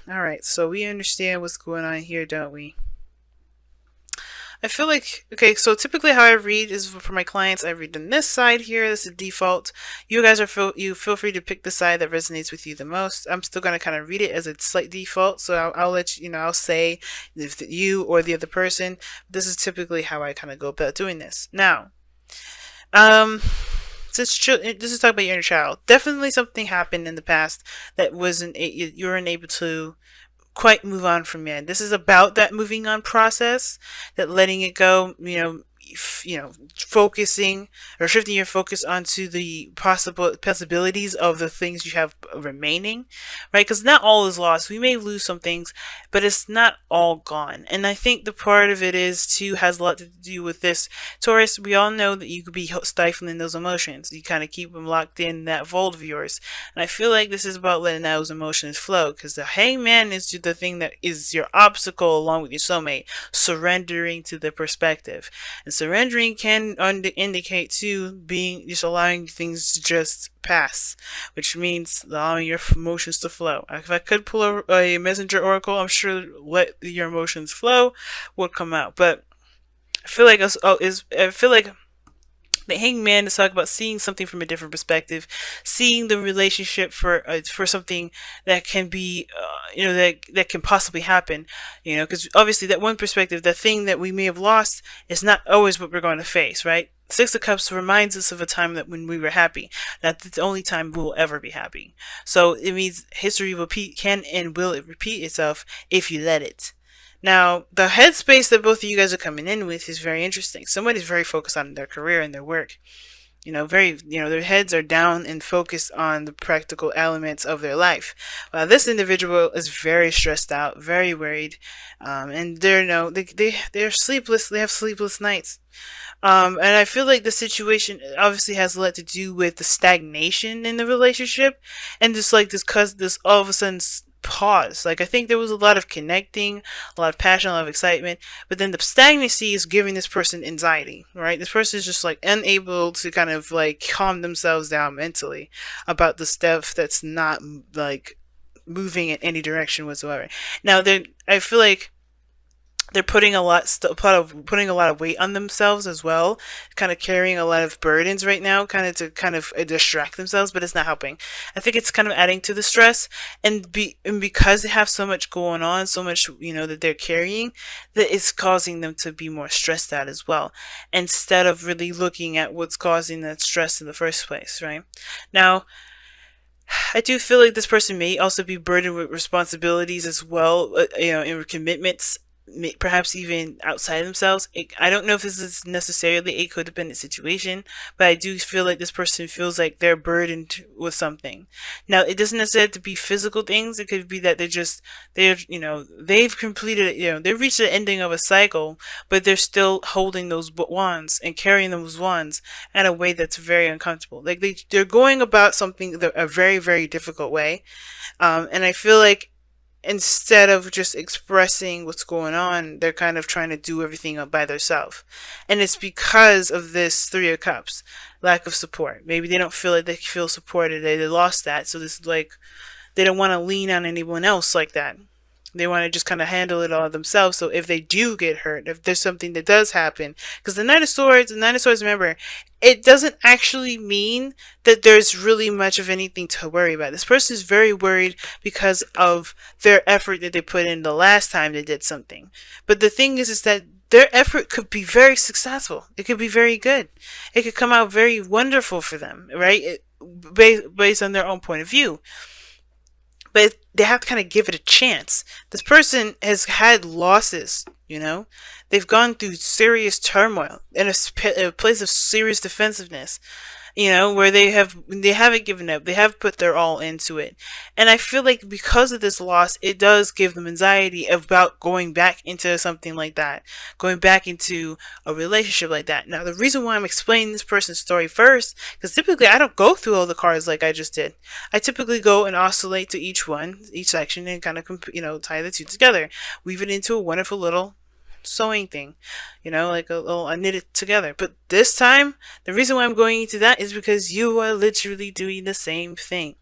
Alright, so we understand what's going on here, don't we? I feel like, okay, so typically how I read is for my clients, I read on this side here. This is default. You guys you feel free to pick the side that resonates with you the most. I'm still going to kind of read it as a slight default. So I'll let you know, I'll say if you or the other person, this is typically how I kind of go about doing this. Now, um, this is talking about your inner child. Definitely something happened in the past that you weren't able to quite move on from it. This is about that moving on process, that letting it go, focusing or shifting your focus onto the possibilities of the things you have remaining, right? Because not all is lost. We may lose some things, but it's not all gone. And I think the part of it is too has a lot to do with this. Taurus, we all know that you could be stifling those emotions. You kind of keep them locked in that vault of yours. And I feel like this is about letting those emotions flow, because the hangman is the thing that is your obstacle along with your soulmate, surrendering to the perspective. And surrendering can indicate too being just allowing things to just pass, which means allowing your emotions to flow. If I could pull a messenger oracle, I'm sure let your emotions flow would come out. But I feel like the hangman is talking about seeing something from a different perspective, seeing the relationship for something that can be, that can possibly happen, because obviously that one perspective, the thing that we may have lost, is not always what we're going to face, right? Six of Cups reminds us of a time that when we were happy. That's the only time we'll ever be happy. So it means history can and will it repeat itself if you let it. Now, the headspace that both of you guys are coming in with is very interesting. Somebody's very focused on their career and their work. Their heads are down and focused on the practical elements of their life. While this individual is very stressed out, very worried, and they're sleepless. They have sleepless nights. And I feel like the situation obviously has a lot to do with the stagnation in the relationship, and just like this all of a sudden pause. Like, I think there was a lot of connecting, a lot of passion, a lot of excitement, but then the stagnancy is giving this person anxiety, right? This person is just like unable to kind of like calm themselves down mentally about the stuff that's not like moving in any direction whatsoever. Now, I feel like they're putting a lot of weight on themselves as well, kind of carrying a lot of burdens right now, kind of to kind of distract themselves, but it's not helping. I think it's kind of adding to the stress, and because they have so much going on, so much that they're carrying, that it's causing them to be more stressed out as well, instead of really looking at what's causing that stress in the first place, right? Now, I do feel like this person may also be burdened with responsibilities as well, and commitments, perhaps even outside themselves. I don't know if this is necessarily a codependent situation, but I do feel like this person feels like they're burdened with something. Now, it doesn't necessarily have to be physical things. It could be that they've completed, they've reached the ending of a cycle, but they're still holding those wands and carrying those wands in a way that's very uncomfortable. Like they're going about something a very, very difficult way. And I feel like instead of just expressing what's going on, they're kind of trying to do everything up by themselves. And it's because of this Three of Cups, lack of support. Maybe they don't feel like they feel supported. They lost that. So this is like, they don't want to lean on anyone else like that. They want to just kind of handle it all themselves. So if they do get hurt, if there's something that does happen, because the Nine of Swords, remember, it doesn't actually mean that there's really much of anything to worry about. This person is very worried because of their effort that they put in the last time they did something. But the thing is that their effort could be very successful. It could be very good. It could come out very wonderful for them, right? Based on their own point of view, but they have to kind of give it a chance. This person has had losses, they've gone through serious turmoil in a place of serious defensiveness, where they haven't given up. They have put their all into it. And I feel like because of this loss, it does give them anxiety about going back into something like that, going back into a relationship like that. Now, the reason why I'm explaining this person's story first, because typically I don't go through all the cards like I just did. I typically go and oscillate to each section, and kind of, tie the two together, weave it into a wonderful little sewing thing, like a little, I knit it together. But this time, the reason why I'm going into that is because you are literally doing the same thing.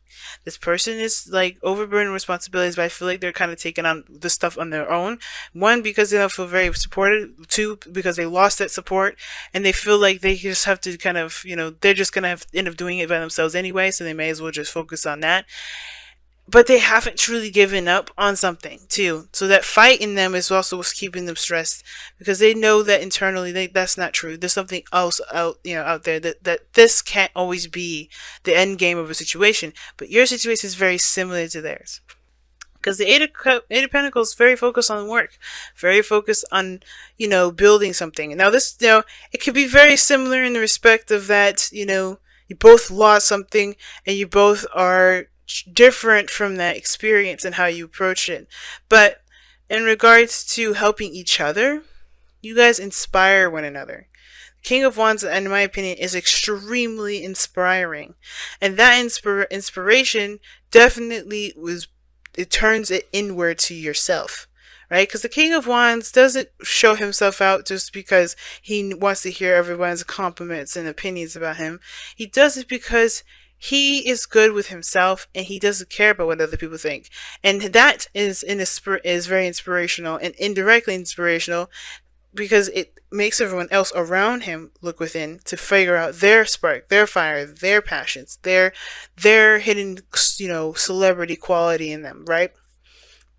This person is like overburdened with responsibilities, but I feel like they're kind of taking on the stuff on their own. One, because they don't feel very supported. Two, because they lost that support and they feel like they just have to kind of, they're just going to have end up doing it by themselves anyway, so they may as well just focus on that. But they haven't truly given up on something too. So that fight in them is also what's keeping them stressed, because they know that internally that's not true. There's something else out there, that this can't always be the end game of a situation. But your situation is very similar to theirs. Because the Eight of Pentacles is very focused on work, very focused on, building something. Now this, it could be very similar in the respect of that, you both lost something and you both are different from that experience and how you approach it. But in regards to helping each other, you guys inspire one another. King of Wands, in my opinion, is extremely inspiring. And that inspiration definitely it turns it inward to yourself. Right? Because the King of Wands doesn't show himself out just because he wants to hear everyone's compliments and opinions about him. He does it because he is good with himself and he doesn't care about what other people think. And that is very inspirational and indirectly inspirational, because it makes everyone else around him look within to figure out their spark, their fire, their passions, their hidden, celebrity quality in them, right?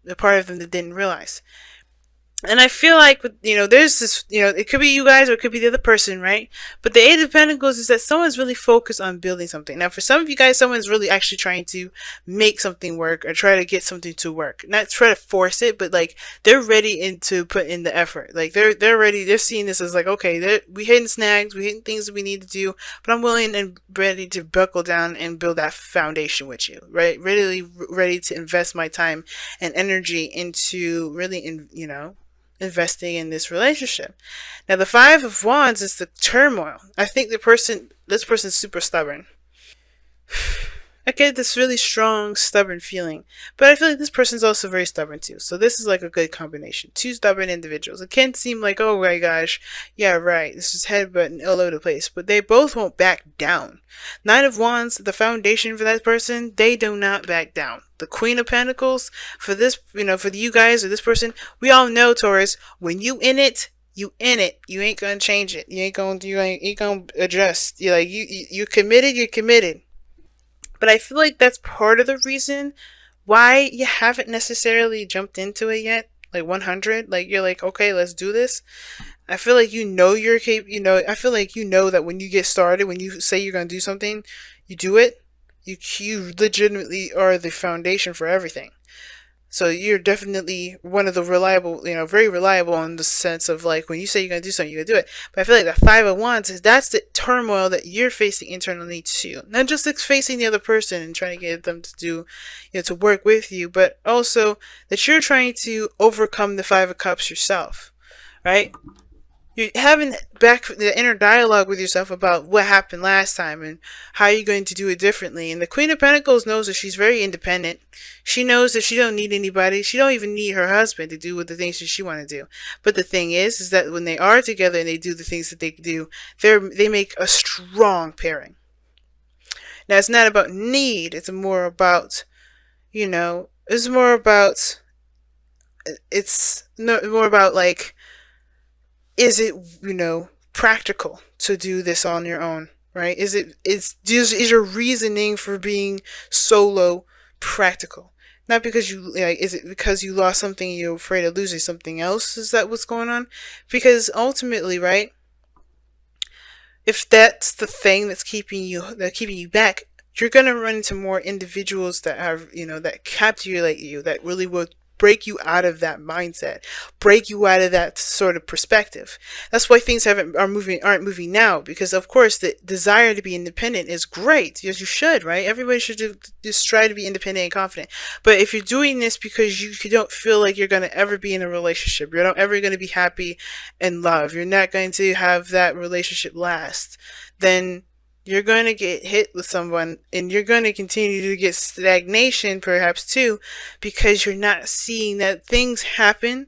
The part of them that didn't realize. And I feel like, there's this, it could be you guys or it could be the other person, right? But the Eight of Pentacles is that someone's really focused on building something. Now, for some of you guys, someone's really actually trying to make something work or try to get something to work. Not try to force it, but like they're ready to put in the effort. Like they're ready. They're seeing this as like, okay, we hitting snags, we hitting things that we need to do, but I'm willing and ready to buckle down and build that foundation with you, right? Really ready to invest my time and energy into really, investing in this relationship. Now, the Five of Wands is the turmoil. I think this person's super stubborn. I get this really strong, stubborn feeling. But I feel like this person's also very stubborn too. So this is like a good combination. Two stubborn individuals. It can seem like, oh my gosh, yeah, right, this is headbutting all over the place. But they both won't back down. Nine of Wands, the foundation for that person, they do not back down. The Queen of Pentacles, for this, for you guys or this person, we all know, Taurus, when you in it, you in it. You ain't gonna change it. You ain't gonna adjust. You're committed, you're committed. But I feel like that's part of the reason why you haven't necessarily jumped into it yet. Like 100, like you're like, okay, let's do this. I feel like you're capable. I feel like that when you get started, when you say you're gonna do something, you do it. You legitimately are the foundation for everything. So you're definitely one of the reliable, very reliable in the sense of like when you say you're going to do something, you're going to do it. But I feel like the Five of Wands that's the turmoil that you're facing internally too. Not just facing the other person and trying to get them to do, to work with you, but also that you're trying to overcome the Five of Cups yourself, right? You're having back the inner dialogue with yourself about what happened last time and how you're going to do it differently. And the Queen of Pentacles knows that she's very independent. She knows that she don't need anybody. She don't even need her husband to do what the things that she want to do. But the thing is that when they are together and they do the things that they do, they make a strong pairing. Now, it's not about need. It's more about, it's more about like, is it, practical to do this on your own, right? Is your reasoning for being solo practical? Not because is it because you lost something and you're afraid of losing something else? Is that what's going on? Because ultimately, right, if that's the thing that's keeping you back, you're going to run into more individuals that have, that captivate you, that really will break you out of that mindset, break you out of that sort of perspective. That's why things aren't moving now, because of course the desire to be independent is great. Yes, you should, right? Everybody should just try to be independent and confident. But if you're doing this because you don't feel like you're going to ever be in a relationship, you're not ever going to be happy in love, you're not going to have that relationship last, then you're going to get hit with someone and you're going to continue to get stagnation perhaps too, because you're not seeing that things happen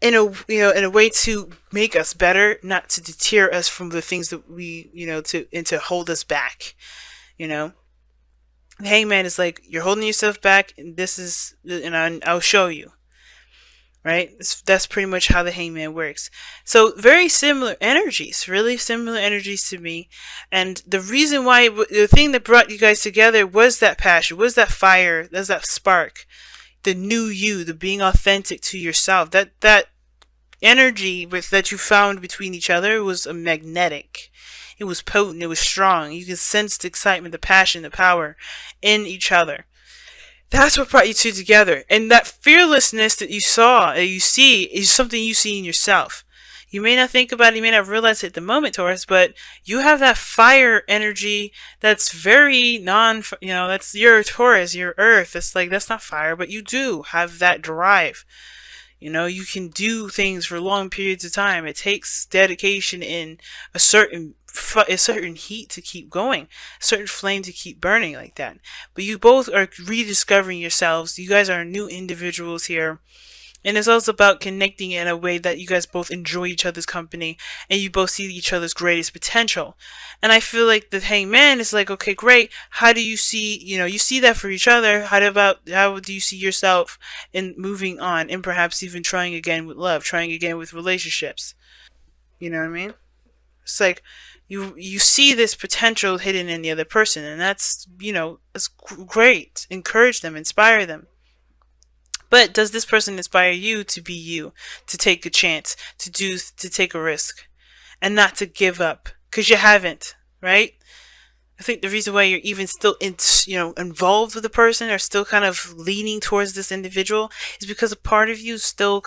in a way to make us better, not to deter us from the things that we, to hold us back, The hangman is like, you're holding yourself back, and this is, and I'll show you. Right? That's pretty much how the hangman works. So very similar energies, really similar energies to me. And the reason why, the thing that brought you guys together was that passion, was that fire, was that spark, the new you, the being authentic to yourself. That energy with that you found between each other was a magnetic. It was potent. It was strong. You could sense the excitement, the passion, the power in each other. That's what brought you two together. And that fearlessness that you saw, that you see, is something you see in yourself. You may not think about it, you may not realize it at the moment, Taurus, but you have that fire energy that's very that's your Taurus, your earth. It's like, that's not fire, but you do have that drive. You can do things for long periods of time. It takes dedication in a certain heat to keep going, a certain flame to keep burning like that. But you both are rediscovering yourselves. You guys are new individuals here. And it's also about connecting in a way that you guys both enjoy each other's company and you both see each other's greatest potential. And I feel like the hangman is like, okay, great. How do you see, you see that for each other. How do you see yourself in moving on and perhaps even trying again with love, trying again with relationships? You know what I mean? It's like you see this potential hidden in the other person, and that's great. Encourage them, inspire them. But does this person inspire you to be you, to take a chance, to take a risk, and not to give up? Because you haven't, right? I think the reason why you're even still involved with the person, or still kind of leaning towards this individual, is because a part of you still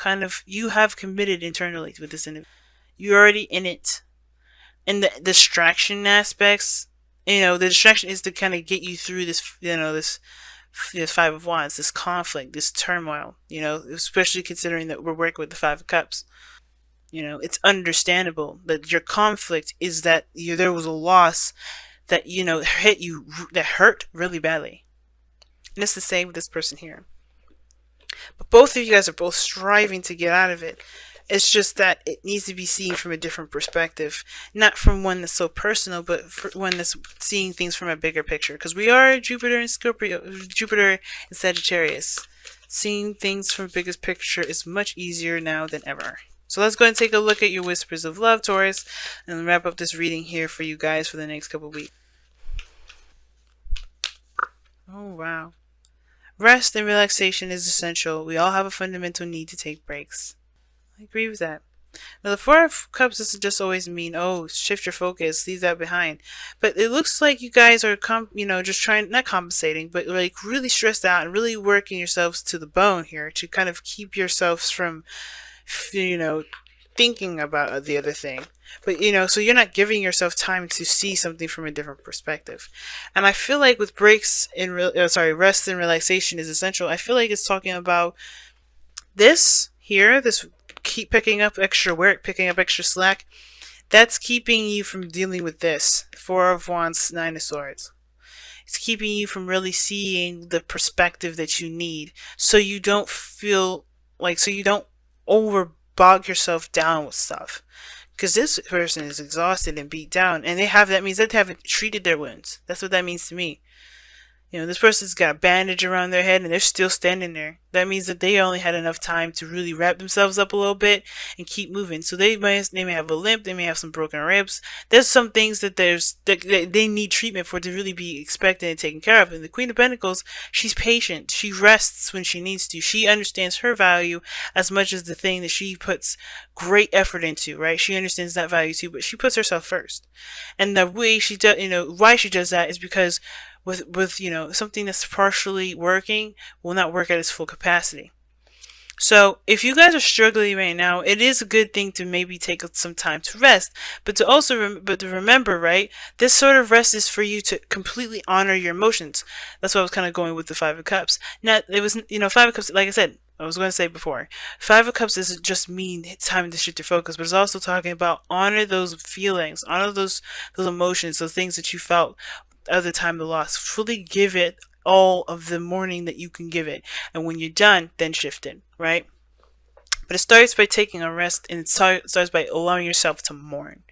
you have committed internally with this individual. You're already in it. And the distraction aspects, the distraction is to kind of get you through this Five of Wands, this conflict, this turmoil, especially considering that we're working with the Five of Cups. It's understandable that your conflict is that there was a loss that, hit you, that hurt really badly. And it's the same with this person here. But both of you guys are both striving to get out of it. It's just that it needs to be seen from a different perspective, not from one that's so personal, but one that's seeing things from a bigger picture. Because we are Jupiter and Scorpio, Jupiter and Sagittarius. Seeing things from a bigger picture is much easier now than ever. So let's go and take a look at your whispers of love, Taurus, and wrap up this reading here for you guys for the next couple of weeks. Oh, wow. Rest and relaxation is essential. We all have a fundamental need to take breaks. I agree with that. Now, the Four of Cups doesn't just always mean, oh, shift your focus, leave that behind. But it looks like you guys are, just trying, not compensating, but like really stressed out and really working yourselves to the bone here to kind of keep yourselves from, thinking about the other thing. But, so you're not giving yourself time to see something from a different perspective. And I feel like with rest and relaxation is essential. I feel like it's talking about this here, this keep picking up extra work, picking up extra slack. That's keeping you from dealing with this. Four of Wands, Nine of Swords. It's keeping you from really seeing the perspective that you need, so you don't overbog yourself down with stuff. Because this person is exhausted and beat down, and that means that they haven't treated their wounds. That's what that means to me. This person's got a bandage around their head and they're still standing there. That means that they only had enough time to really wrap themselves up a little bit and keep moving. So they may have a limp, they may have some broken ribs. There's some things that they need treatment for to really be expected and taken care of. And the Queen of Pentacles, she's patient. She rests when she needs to. She understands her value as much as the thing that she puts great effort into, right? She understands that value too, but she puts herself first. And the way she does, why she does that is because with something that's partially working will not work at its full capacity. So if you guys are struggling right now, it is a good thing to maybe take some time to rest, but to remember, right, this sort of rest is for you to completely honor your emotions. That's what I was kind of going with the Five of Cups. Now, it was, Five of Cups, like I said, I was going to say before, Five of Cups doesn't just mean it's time to shift your focus, but it's also talking about honor those feelings, honor those emotions, those things that you felt at the time of the loss. Fully give it all of the mourning that you can give it, and when you're done, then shift it, right? But it starts by taking a rest, and it starts by allowing yourself to mourn,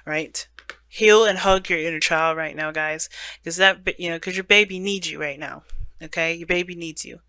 right? heal and hug your inner child right now, guys, because that, because your baby needs you right now. Okay, your baby needs you.